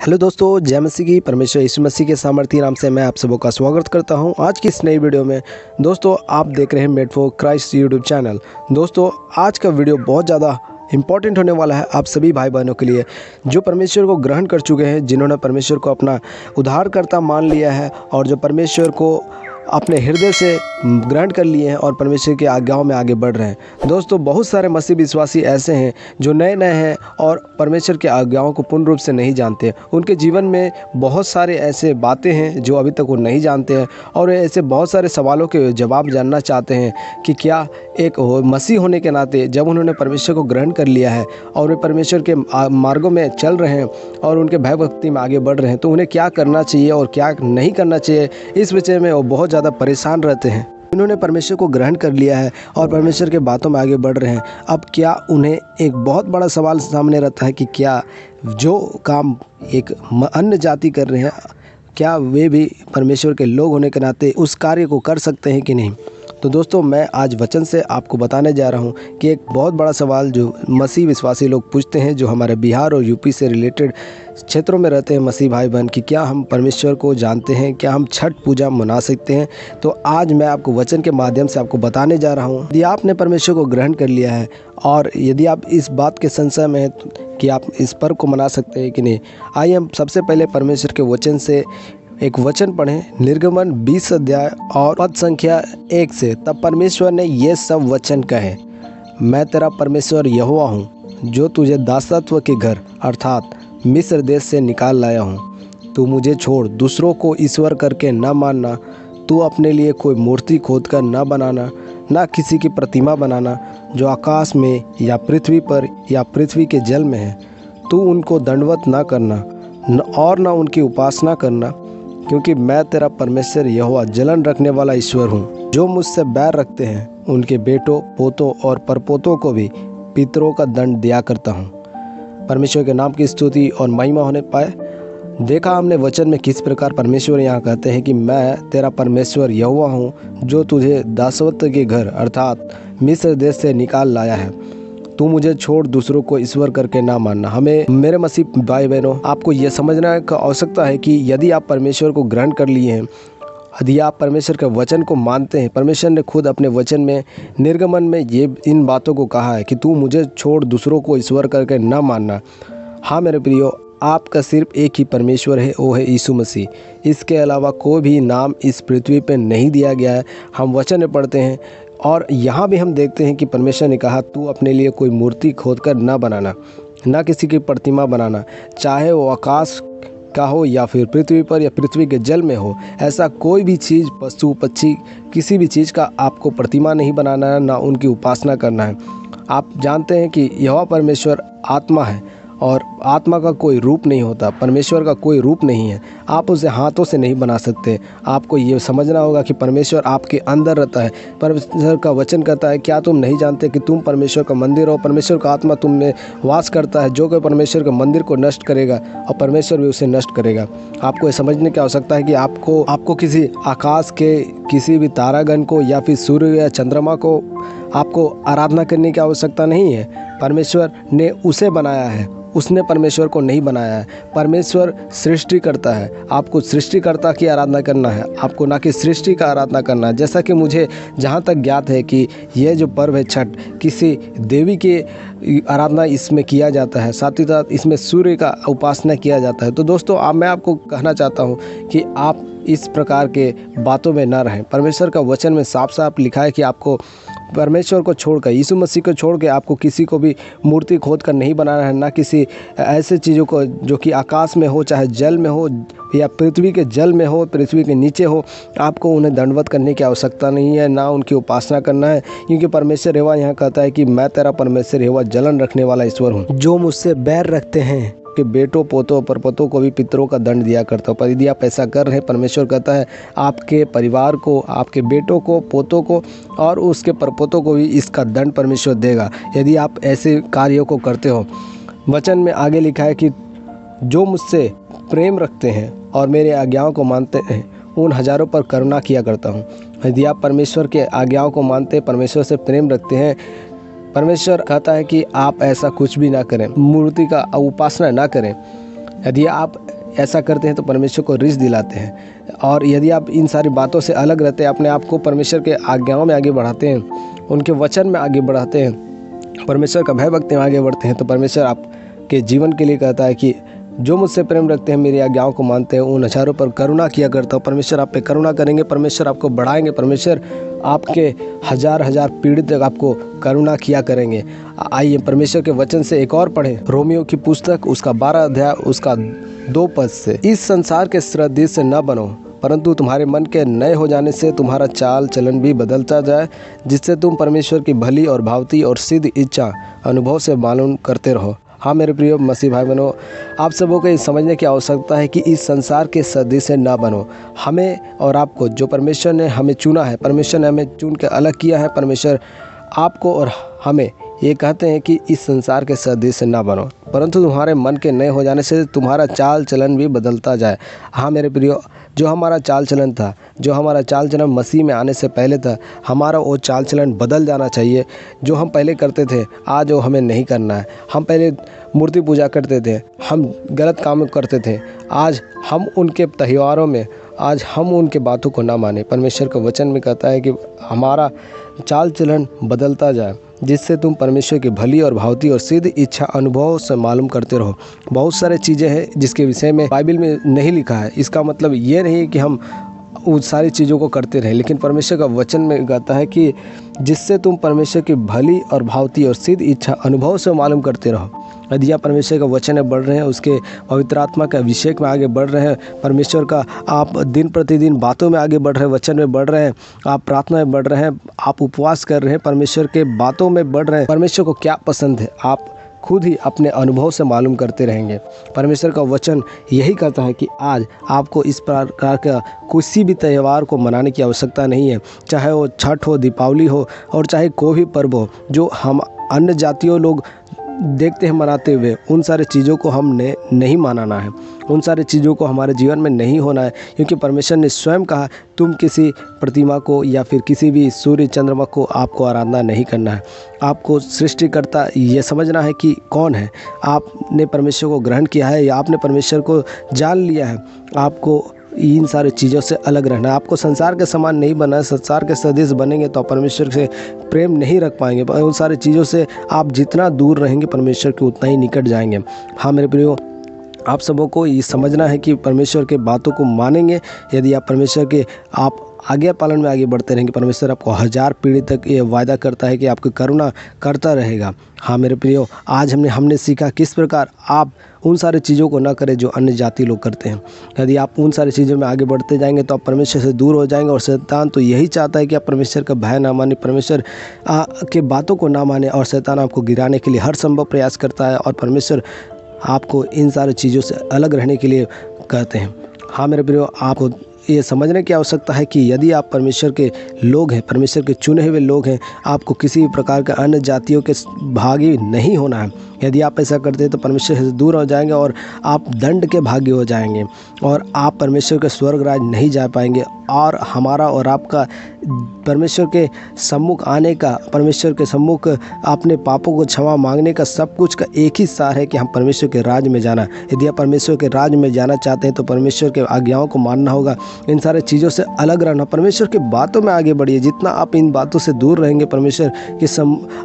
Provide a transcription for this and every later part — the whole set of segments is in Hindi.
हेलो दोस्तों, जय मसीह की। परमेश्वर यीशु मसीह के सामर्थी नाम से मैं आप सबों का स्वागत करता हूं। आज की इस नई वीडियो में दोस्तों आप देख रहे हैं made for Christ YouTube channel. दोस्तों आज का वीडियो बहुत ज़्यादा इंपॉर्टेंट होने वाला है आप सभी भाई बहनों के लिए जो परमेश्वर को ग्रहण कर चुके हैं, जिन्होंने परमेश्वर को अपना उद्धारकर्ता मान लिया है और जो परमेश्वर को अपने हृदय से ग्रहण कर लिए हैं और परमेश्वर की आज्ञाओं में आगे बढ़ रहे हैं। दोस्तों बहुत सारे मसीह विश्वासी ऐसे हैं जो नए नए हैं और परमेश्वर की आज्ञाओं को पूर्ण रूप से नहीं जानते। उनके जीवन में बहुत सारे ऐसे बातें हैं जो अभी तक वो नहीं जानते हैं और ऐसे बहुत सारे सवालों के जवाब जानना चाहते हैं कि क्या एक मसीह होने के नाते जब उन्होंने परमेश्वर को ग्रहण कर लिया है और वे परमेश्वर के मार्गों में चल रहे हैं और उनके भय भक्ति में आगे बढ़ रहे हैं तो उन्हें क्या करना चाहिए और क्या नहीं करना चाहिए, इस विषय में वो बहुत ज़्यादा परेशान रहते हैं। इन्होंने परमेश्वर को ग्रहण कर लिया है और परमेश्वर के बातों में आगे बढ़ रहे हैं। अब क्या उन्हें एक बहुत बड़ा सवाल सामने रहता है कि क्या जो काम एक अन्य जाति कर रहे हैं, क्या वे भी परमेश्वर के लोग होने के नाते उस कार्य को कर सकते हैं कि नहीं। तो दोस्तों मैं आज वचन से आपको बताने जा रहा हूँ कि एक बहुत बड़ा सवाल जो मसीह विश्वासी लोग पूछते हैं, जो हमारे बिहार और यूपी से रिलेटेड क्षेत्रों में रहते हैं मसीह भाई बहन, कि क्या हम परमेश्वर को जानते हैं, क्या हम छठ पूजा मना सकते हैं। तो आज मैं आपको वचन के माध्यम से आपको बताने जा रहा हूँ। यदि आपने परमेश्वर को ग्रहण कर लिया है और यदि आप इस बात के संशय में हैं कि आप इस पर्व को मना सकते हैं कि नहीं, आइए हम सबसे पहले परमेश्वर के वचन से एक वचन पढ़ें। निर्गमन 20 अध्याय और पद संख्या 1 से। तब परमेश्वर ने ये सब वचन कहे, मैं तेरा परमेश्वर यहोवा हूँ जो तुझे दासत्व के घर अर्थात मिस्र देश से निकाल लाया हूँ। तू मुझे छोड़ दूसरों को ईश्वर करके न मानना, तू अपने लिए कोई मूर्ति खोद कर न बनाना, न किसी की प्रतिमा बनाना जो आकाश में या पृथ्वी पर या पृथ्वी के जल में है। तू उनको दंडवत न करना और न उनकी उपासना करना, क्योंकि मैं तेरा परमेश्वर यहोवा जलन रखने वाला ईश्वर हूँ। जो मुझसे बैर रखते हैं उनके बेटों, पोतों और परपोतों को भी पितरों का दंड दिया करता हूँ। परमेश्वर के नाम की स्तुति और महिमा होने पाए। देखा हमने वचन में किस प्रकार परमेश्वर यहाँ कहते हैं कि मैं तेरा परमेश्वर यहोवा हूँ जो तुझे दासत्व के घर अर्थात मिस्र देश से निकाल लाया है। तू मुझे छोड़ दूसरों को ईश्वर करके ना मानना। हमें मेरे मसीह भाई बहनों, आपको यह समझना का आवश्यकता है कि यदि आप परमेश्वर को ग्रहण कर लिए हैं, यदि आप परमेश्वर के वचन को मानते हैं, परमेश्वर ने खुद अपने वचन में निर्गमन में ये इन बातों को कहा है कि तू मुझे छोड़ दूसरों को ईश्वर करके ना मानना। हाँ मेरे प्रियो, आपका सिर्फ एक ही परमेश्वर है, वो है यीशु मसीह। इसके अलावा कोई भी नाम इस पृथ्वी पर नहीं दिया गया है। हम वचन में पढ़ते हैं और यहाँ भी हम देखते हैं कि परमेश्वर ने कहा तू अपने लिए कोई मूर्ति खोदकर ना बनाना, ना किसी की प्रतिमा बनाना, चाहे वो आकाश का हो या फिर पृथ्वी पर या पृथ्वी के जल में हो। ऐसा कोई भी चीज़, पशु पक्षी, किसी भी चीज़ का आपको प्रतिमा नहीं बनाना है, ना उनकी उपासना करना है। आप जानते हैं कि यहोवा परमेश्वर आत्मा है और आत्मा का कोई रूप नहीं होता, परमेश्वर का कोई रूप नहीं है। आप उसे हाथों से नहीं बना सकते। आपको ये समझना होगा कि परमेश्वर आपके अंदर रहता है। परमेश्वर का वचन कहता है, क्या तुम नहीं जानते कि तुम परमेश्वर का मंदिर हो, परमेश्वर का आत्मा तुम में वास करता है। जो कोई परमेश्वर के मंदिर को नष्ट करेगा और परमेश्वर भी उसे नष्ट करेगा। आपको ये समझने की आवश्यकता है कि आपको किसी आकाश के किसी भी तारागण को या फिर सूर्य या चंद्रमा को आपको आराधना करने की आवश्यकता नहीं है। परमेश्वर ने उसे बनाया है, उसने परमेश्वर को नहीं बनाया है। परमेश्वर सृष्टि करता है, आपको सृष्टिकर्ता की आराधना करना है, आपको ना कि सृष्टि का आराधना करना है। जैसा कि मुझे जहाँ तक ज्ञात है कि यह जो पर्व है छठ, किसी देवी की आराधना इसमें किया जाता है, साथ ही साथ इसमें सूर्य का उपासना किया जाता है। तो दोस्तों मैं आपको कहना चाहता हूँ कि आप इस प्रकार के बातों में न रहें। परमेश्वर का वचन में साफ साफ लिखा है कि आपको परमेश्वर को छोड़कर, यीशु मसीह को छोड़ के आपको किसी को भी मूर्ति खोद कर नहीं बनाना है, ना किसी ऐसे चीज़ों को जो कि आकाश में हो, चाहे जल में हो या पृथ्वी के जल में हो, पृथ्वी के नीचे हो। आपको उन्हें दंडवत करने की आवश्यकता नहीं है, ना उनकी उपासना करना है, क्योंकि परमेश्वर यहोवा यहाँ कहता है कि मैं तेरा परमेश्वर यहोवा जलन रखने वाला ईश्वर हूँ। जो मुझसे बैर रखते हैं कि बेटों, पोतों, परपोतों को भी पितरों का दंड दिया करता हूँ। पर यदि आप ऐसा कर रहे हैं, परमेश्वर कहता है आपके परिवार को, आपके बेटों को, पोतों को और उसके परपोतों को भी इसका दंड परमेश्वर देगा यदि आप ऐसे कार्यों को करते हो। वचन में आगे लिखा है कि जो मुझसे प्रेम रखते हैं और मेरे आज्ञाओं को मानते हैं, उन हजारों पर करुणा किया करता हूँ। यदि आप परमेश्वर के आज्ञाओं को मानते हैं, परमेश्वर से प्रेम रखते हैं, परमेश्वर कहता है कि आप ऐसा कुछ भी ना करें, मूर्ति का उपासना ना करें। यदि आप ऐसा करते हैं तो परमेश्वर को रिस दिलाते हैं। और यदि आप इन सारी बातों से अलग रहते हैं, अपने आप को परमेश्वर के आज्ञाओं में आगे बढ़ाते हैं, उनके वचन में आगे बढ़ाते हैं, परमेश्वर का भय भक्ति में आगे बढ़ते हैं, तो परमेश्वर आपके जीवन के लिए कहता है कि जो मुझसे प्रेम रखते हैं, मेरी आज्ञाओं को मानते हैं, उन अचारों पर करुणा किया करता हूँ। परमेश्वर आप पे करुणा करेंगे, परमेश्वर आपको बढ़ाएंगे, परमेश्वर आपके हजार हजार पीढ़ी तक आपको करुणा किया करेंगे। आइए परमेश्वर के वचन से एक और पढ़ें, रोमियो की पुस्तक उसका 12 अध्याय उसका 2 पद से। इस संसार के सदृश से न बनो, परंतु तुम्हारे मन के नए हो जाने से तुम्हारा चाल चलन भी बदलता जाए, जिससे तुम परमेश्वर की भली और भावती और सिद्ध इच्छा अनुभव से मालूम करते रहो। हाँ मेरे प्रिय मसीह भाई बहनों, आप सबों को ये समझने की आवश्यकता है कि इस संसार के सदृश से ना बनो। हमें और आपको जो परमेश्वर ने हमें चुना है, परमेश्वर ने हमें चुन के अलग किया है, परमेश्वर आपको और हमें ये कहते हैं कि इस संसार के सदृश से ना बनो, परंतु तुम्हारे मन के नए हो जाने से तुम्हारा चाल चलन भी बदलता जाए। हाँ मेरे प्रियो, जो हमारा चाल चलन था, जो हमारा चाल चलन मसीह में आने से पहले था, हमारा वो चाल चलन बदल जाना चाहिए। जो हम पहले करते थे आज वो हमें नहीं करना है। हम पहले मूर्ति पूजा करते थे, हम गलत काम करते थे, आज हम उनके त्योहारों में, आज हम उनके बातों को ना माने। परमेश्वर का वचन में कहता है कि हमारा चाल चलन बदलता जाए, जिससे तुम परमेश्वर की भली और भावती और सिद्ध इच्छा अनुभव से मालूम करते रहो। बहुत सारे चीज़ें हैं जिसके विषय में बाइबल में नहीं लिखा है। इसका मतलब ये नहीं है कि हम उन सारी चीज़ों को करते रहें, लेकिन परमेश्वर का वचन में कहता है कि जिससे तुम परमेश्वर की भली और भावती और सिद्ध इच्छा अनुभव से मालूम करते रहो। यदि आप परमेश्वर का वचन में बढ़ रहे हैं, उसके पवित्र आत्मा के अभिषेक में आगे बढ़ रहे हैं, परमेश्वर का आप दिन प्रतिदिन बातों में आगे बढ़ रहे हैं, वचन में बढ़ रहे हैं, आप प्रार्थना में बढ़ रहे हैं, आप उपवास कर रहे हैं, परमेश्वर के बातों में बढ़ रहे हैं, परमेश्वर को क्या पसंद है आप खुद ही अपने अनुभव से मालूम करते रहेंगे। परमेश्वर का वचन यही कहता है कि आज आपको इस प्रकार का किसी भी त्यौहार को मनाने की आवश्यकता नहीं है, चाहे वो छठ हो, दीपावली हो, और चाहे कोई भी पर्व हो जो हम अन्य जातियों लोग देखते हैं मनाते हुए। उन सारे चीज़ों को हमने नहीं मानना है, उन सारी चीज़ों को हमारे जीवन में नहीं होना है, क्योंकि परमेश्वर ने स्वयं कहा तुम किसी प्रतिमा को या फिर किसी भी सूर्य चंद्रमा को आपको आराधना नहीं करना है। आपको सृष्टिकर्ता ये समझना है कि कौन है। आपने परमेश्वर को ग्रहण किया है या आपने परमेश्वर को जान लिया है। आपको इन सारी चीज़ों से अलग रहना है। आपको संसार के समान नहीं बनना है। संसार के सदृश बनेंगे तो आप परमेश्वर से प्रेम नहीं रख पाएंगे। उन सारी चीज़ों से आप जितना दूर रहेंगे परमेश्वर के उतना ही निकट जाएंगे। हाँ मेरे प्रियो, आप सबों को ये समझना है कि परमेश्वर के बातों को मानेंगे। यदि आप परमेश्वर के आप आज्ञा पालन में आगे बढ़ते रहेंगे, परमेश्वर आपको हजार पीढ़ी तक ये वायदा करता है कि आपकी करुणा करता रहेगा। हाँ मेरे प्रियो, आज हमने सीखा किस प्रकार आप उन सारी चीज़ों को ना करें जो अन्य जाति लोग करते हैं। यदि आप उन सारी चीज़ों में आगे बढ़ते जाएंगे तो आप परमेश्वर से दूर हो जाएंगे। और शैतान तो यही चाहता है कि आप परमेश्वर का भय ना माने, परमेश्वर के बातों को ना माने, और शैतान आपको गिराने के लिए हर संभव प्रयास करता है। और परमेश्वर आपको इन सारी चीज़ों से अलग रहने के लिए कहते हैं। हाँ मेरे प्रियो, आपको ये समझने की आवश्यकता है कि यदि आप परमेश्वर के लोग हैं, परमेश्वर के चुने हुए लोग हैं, आपको किसी भी प्रकार के अन्य जातियों के भागी नहीं होना है। यदि आप ऐसा करते हैं तो परमेश्वर से दूर हो जाएंगे और आप दंड के भागी हो जाएंगे, और आप परमेश्वर के स्वर्ग राज नहीं जा पाएंगे। और हमारा और आपका परमेश्वर के सम्मुख आने का, परमेश्वर के सम्मुख अपने पापों को क्षमा मांगने का, सब कुछ का एक ही सार है कि हम परमेश्वर के राज में जाना। यदि आप परमेश्वर के राज में जाना चाहते हैं तो परमेश्वर के आज्ञाओं को मानना होगा, इन सारे चीज़ों से अलग रहना, परमेश्वर की बातों में आगे बढ़िए। जितना आप इन बातों से दूर रहेंगे परमेश्वर के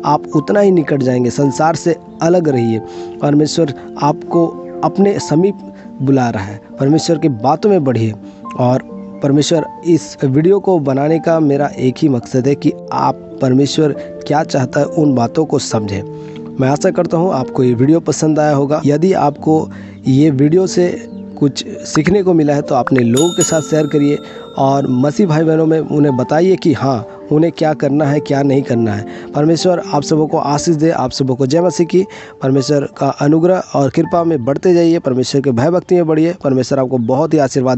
आप उतना ही निकट जाएंगे। संसार से अलग रहिए। परमेश्वर आपको अपने समीप बुला रहा है। परमेश्वर की बातों में बढ़िए। और परमेश्वर, इस वीडियो को बनाने का मेरा एक ही मकसद है कि आप परमेश्वर क्या चाहता है उन बातों को समझें। मैं आशा करता हूँ आपको ये वीडियो पसंद आया होगा। यदि आपको ये वीडियो से कुछ सीखने को मिला है तो अपने लोगों के साथ शेयर करिए, और मसीह भाई बहनों में उन्हें बताइए कि हाँ उन्हें क्या करना है, क्या नहीं करना है। परमेश्वर आप सबों को आशीष दे। आप सबों को जय मसीह की। परमेश्वर का अनुग्रह और कृपा में बढ़ते जाइए, परमेश्वर के भय भक्ति में बढ़िए। परमेश्वर आपको बहुत ही आशीर्वाद दे।